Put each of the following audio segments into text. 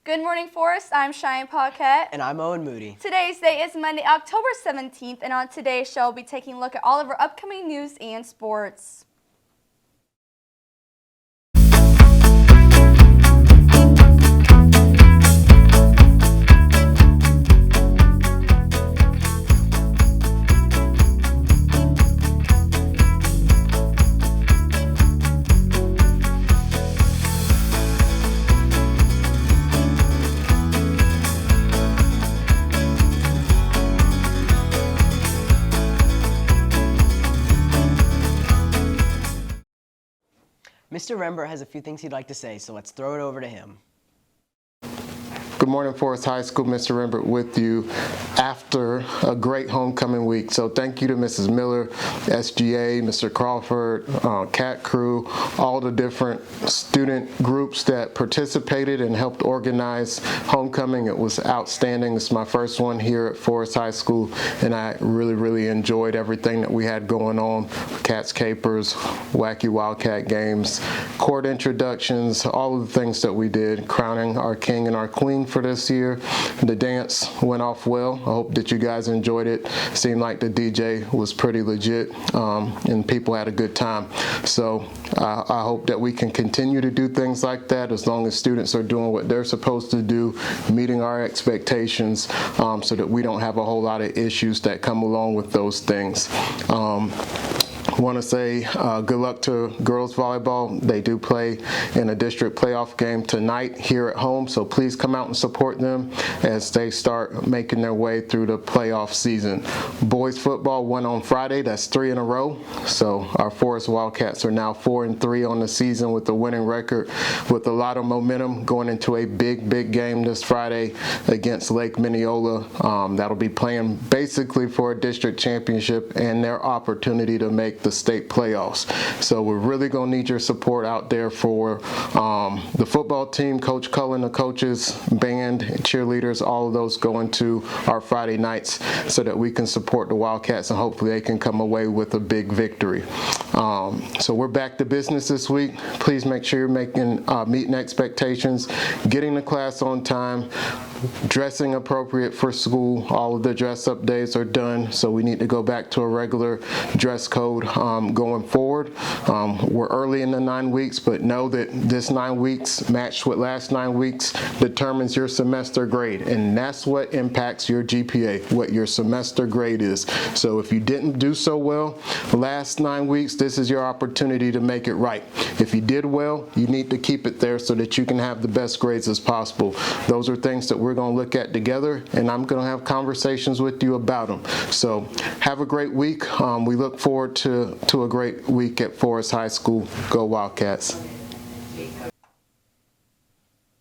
Good morning, Forest. I'm Cheyenne Paquette. And I'm Owen Moody. Today's day is Monday, October 17th, and on today's show, we'll be taking a look at all of our upcoming news and sports. Mr. Rembert has a few things he'd like to say, so let's throw it over to him. Good morning, Forest High School. Mr. Rembert with you after a great homecoming week. So thank you to Mrs. Miller, SGA, Mr. Crawford, CAT crew, all the different student groups that participated and helped organize homecoming. It was outstanding. It's my first one here at Forest High School, and I really enjoyed everything that we had going on. Cats Capers, Wacky Wildcat games, court introductions, all of the things that we did, crowning our king and our queen for this year. The dance went off well. I hope that you guys enjoyed it. Seemed like the DJ was pretty legit, and people had a good time. So I hope that we can continue to do things like that as long as students are doing what they're supposed to do, meeting our expectations, so that we don't have a whole lot of issues that come along with those things. I want to say good luck to girls volleyball. They do play in a district playoff game tonight here at home, so please come out and support them as they start making their way through the playoff season. Boys football won on Friday. That's 3 in a row. So our Forest Wildcats are now 4-3 on the season with a winning record, with a lot of momentum going into a big game this Friday against Lake Mineola. That'll be playing basically for a district championship and their opportunity to make the state playoffs. So we're really going to need your support out there for the football team, Coach Cullen, the coaches, band, cheerleaders, all of those going to our Friday nights so that we can support the Wildcats and hopefully they can come away with a big victory. So we're back to business this week. Please make sure you're meeting expectations, getting to class on time, dressing appropriate for school. All of the dress up days are done, so we need to go back to a regular dress code going forward. We're early in the 9 weeks, but know that this 9 weeks matched with last 9 weeks determines your semester grade, and that's what impacts your GPA, what your semester grade is. So if you didn't do so well last 9 weeks, this is your opportunity to make it right. If you did well, you need to keep it there so that you can have the best grades as possible. Those are things that we're going to look at together, and I'm going to have conversations with you about them. So have a great week. We look forward to a great week at Forest High School. Go Wildcats.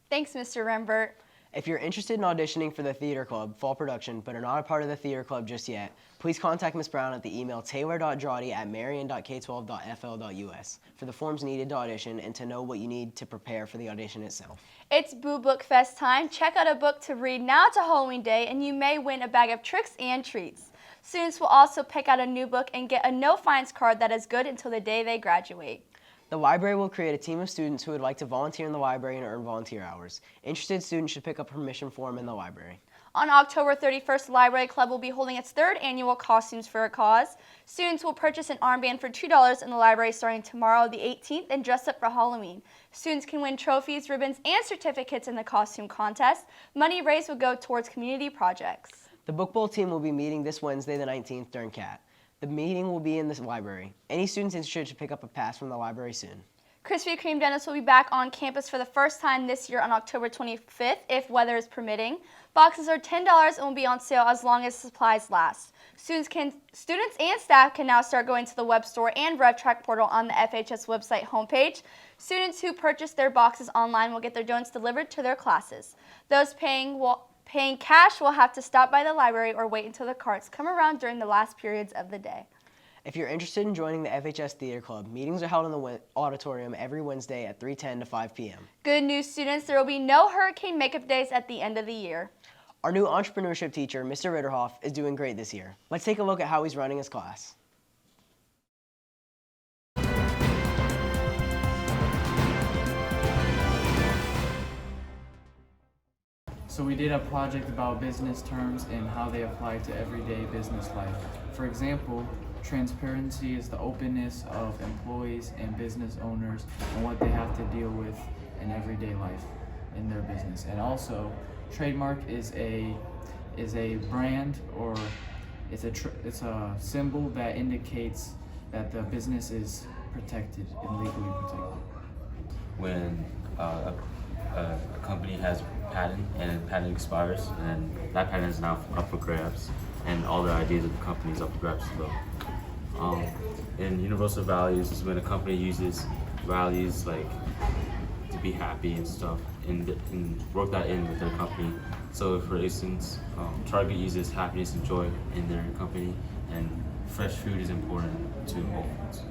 Thanks, Mr. Rembert. If you're interested in auditioning for the theater club fall production but are not a part of the theater club just yet, please contact Ms. Brown at the email taylor.drawdy@marion.k12.fl.us for the forms needed to audition and to know what you need to prepare for the audition itself. It's Boo Book Fest time. Check out a book to read now to Halloween Day, and you may win a bag of tricks and treats. Students will also pick out a new book and get a no fines card that is good until the day they graduate. The library will create a team of students who would like to volunteer in the library and earn volunteer hours. Interested students should pick up a permission form in the library. On October 31st, the Library Club will be holding its 3rd annual Costumes for a Cause. Students will purchase an armband for $2 in the library starting tomorrow, the 18th, and dress up for Halloween. Students can win trophies, ribbons, and certificates in the costume contest. Money raised will go towards community projects. The Book Bowl team will be meeting this Wednesday, the 19th, during CAT. The meeting will be in this library. Any students interested should pick up a pass from the library soon. Krispy Kreme Dentist will be back on campus for the first time this year on October 25th, if weather is permitting. Boxes are $10 and will be on sale as long as supplies last. Students and staff can now start going to the web store and RevTrack portal on the FHS website homepage. Students who purchase their boxes online will get their donuts delivered to their classes. Those paying cash will have to stop by the library or wait until the carts come around during the last periods of the day. If you're interested in joining the FHS Theater Club, meetings are held in the auditorium every Wednesday at 3:10 to 5 p.m. Good news, students, there will be no hurricane makeup days at the end of the year. Our new entrepreneurship teacher, Mr. Ritterhoff, is doing great this year. Let's take a look at how he's running his class. So we did a project about business terms and how they apply to everyday business life. For example, transparency is the openness of employees and business owners and what they have to deal with in everyday life in their business. And also, trademark is a brand, or it's a symbol that indicates that the business is protected and legally protected. When a company has a patent and a patent expires, and that patent is now up for grabs, and all the ideas of the company is up for grabs as well. And universal values is when a company uses values like to be happy and stuff, and work that in with their company. So, for instance, Target uses happiness and joy in their company, and fresh food is important to Whole Foods.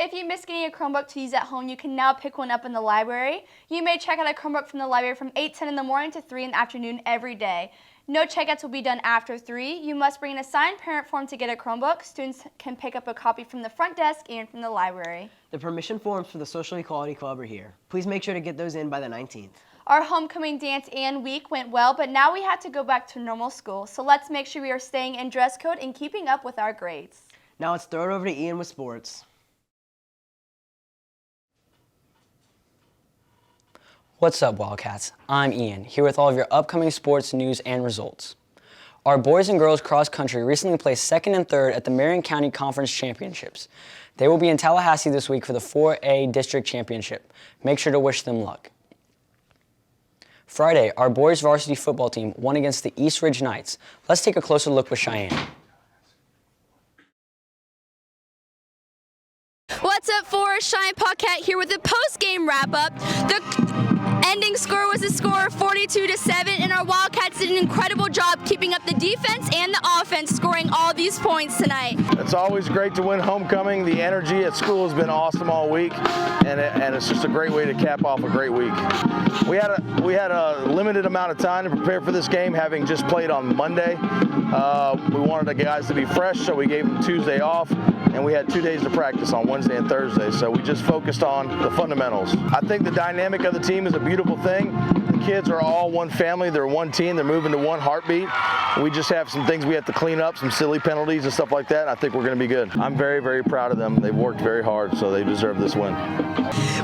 If you miss getting a Chromebook to use at home, you can now pick one up in the library. You may check out a Chromebook from the library from 8:10 in the morning to 3 in the afternoon every day. No checkouts will be done after 3. You must bring an assigned parent form to get a Chromebook. Students can pick up a copy from the front desk and from the library. The permission forms for the Social Equality Club are here. Please make sure to get those in by the 19th. Our homecoming dance and week went well, but now we had to go back to normal school. So let's make sure we are staying in dress code and keeping up with our grades. Now let's throw it over to Ian with sports. What's up, Wildcats? I'm Ian, here with all of your upcoming sports news and results. Our boys and girls cross country recently placed 2nd and 3rd at the Marion County Conference Championships. They will be in Tallahassee this week for the 4A District Championship. Make sure to wish them luck. Friday, our boys varsity football team won against the East Ridge Knights. Let's take a closer look with Cheyenne. What's up, for Cheyenne Podcast here with a post-game wrap-up. The ending score was a score of 42-7, and our Wildcats did an incredible job keeping up the defense and the offense, scoring all these points tonight. It's always great to win homecoming. The energy at school has been awesome all week, and it's just a great way to cap off a great week. We had a limited amount of time to prepare for this game, having just played on Monday. We wanted the guys to be fresh, so we gave them Tuesday off, and we had 2 days to practice on Wednesday and Thursday, so we just focused on the fundamentals. I think the dynamic of the team is a beautiful thing. The kids are all one family, they're one team, they're moving to one heartbeat. We just have some things we have to clean up, some silly penalties and stuff like that. I think we're going to be good. I'm very, very proud of them. They've worked very hard, so they deserve this win.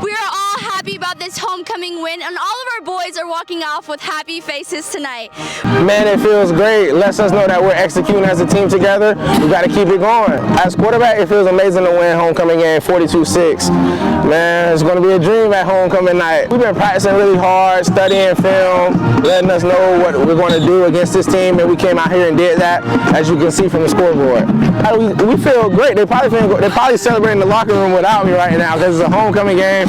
We are all happy about this homecoming win, and all of our boys are walking off with happy faces tonight. Man, it feels great. Lets us know that we're executing as a team together. We got to keep it going. As quarterback, it feels amazing to win homecoming game 42-6. Man, it's going to be a dream at homecoming night. We've been practicing really hard, studying film, letting us know what we're going to do against this team, and we came out here and did that, as you can see from the scoreboard. We feel great. They're probably celebrating the locker room without me right now because it's a homecoming game,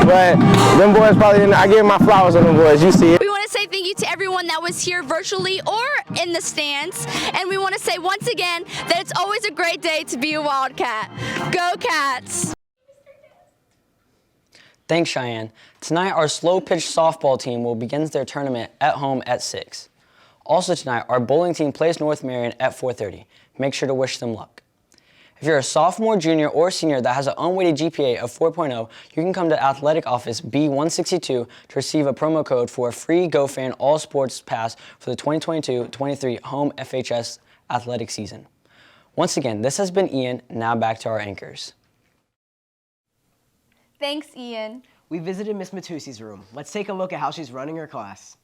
but them boys probably, I give my flowers on them boys. You see it. We want to say thank you to everyone that was here virtually or in the stands, and we want to say once again that it's always a great day to be a Wildcat. Go Cats! Thanks, Cheyenne. Tonight, our slow-pitch softball team will begin their tournament at home at 6. Also tonight, our bowling team plays North Marion at 4:30. Make sure to wish them luck. If you're a sophomore, junior, or senior that has an unweighted GPA of 4.0, you can come to Athletic Office B162 to receive a promo code for a free GoFan All Sports Pass for the 2022-23 home FHS athletic season. Once again, this has been Ian. Now back to our anchors. Thanks, Ian. We visited Miss Matusi's room. Let's take a look at how she's running her class.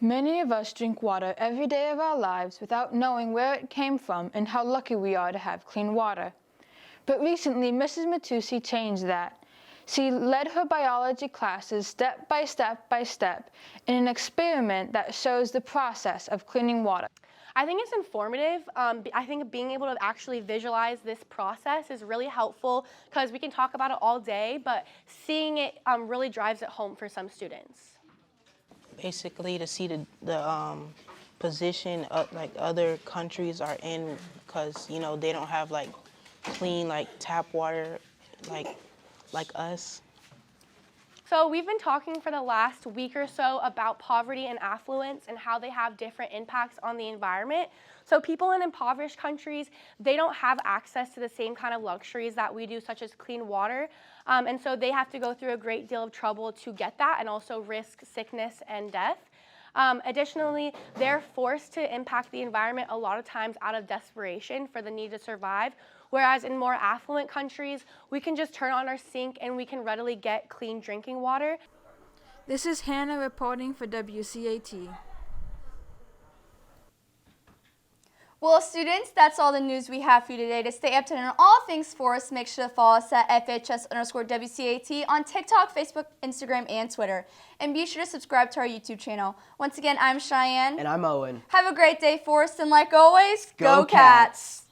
Many of us drink water every day of our lives without knowing where it came from and how lucky we are to have clean water. But recently, Mrs. Matusi changed that. She led her biology classes step by step in an experiment that shows the process of cleaning water. I think it's informative. I think being able to actually visualize this process is really helpful because we can talk about it all day, but seeing it really drives it home for some students. Basically, to see the position like other countries are in, because you know they don't have like clean like tap water like us. So we've been talking for the last week or so about poverty and affluence and how they have different impacts on the environment. So people in impoverished countries, they don't have access to the same kind of luxuries that we do, such as clean water. And so they have to go through a great deal of trouble to get that and also risk sickness and death. Additionally, they're forced to impact the environment a lot of times out of desperation for the need to survive, whereas in more affluent countries, we can just turn on our sink and we can readily get clean drinking water. This is Hannah reporting for WCAT. Well, students, that's all the news we have for you today. To stay up to date on all things Forest, make sure to follow us at FHS_WCAT on TikTok, Facebook, Instagram, and Twitter. And be sure to subscribe to our YouTube channel. Once again, I'm Cheyenne. And I'm Owen. Have a great day, Forest, and like always, Go Cats!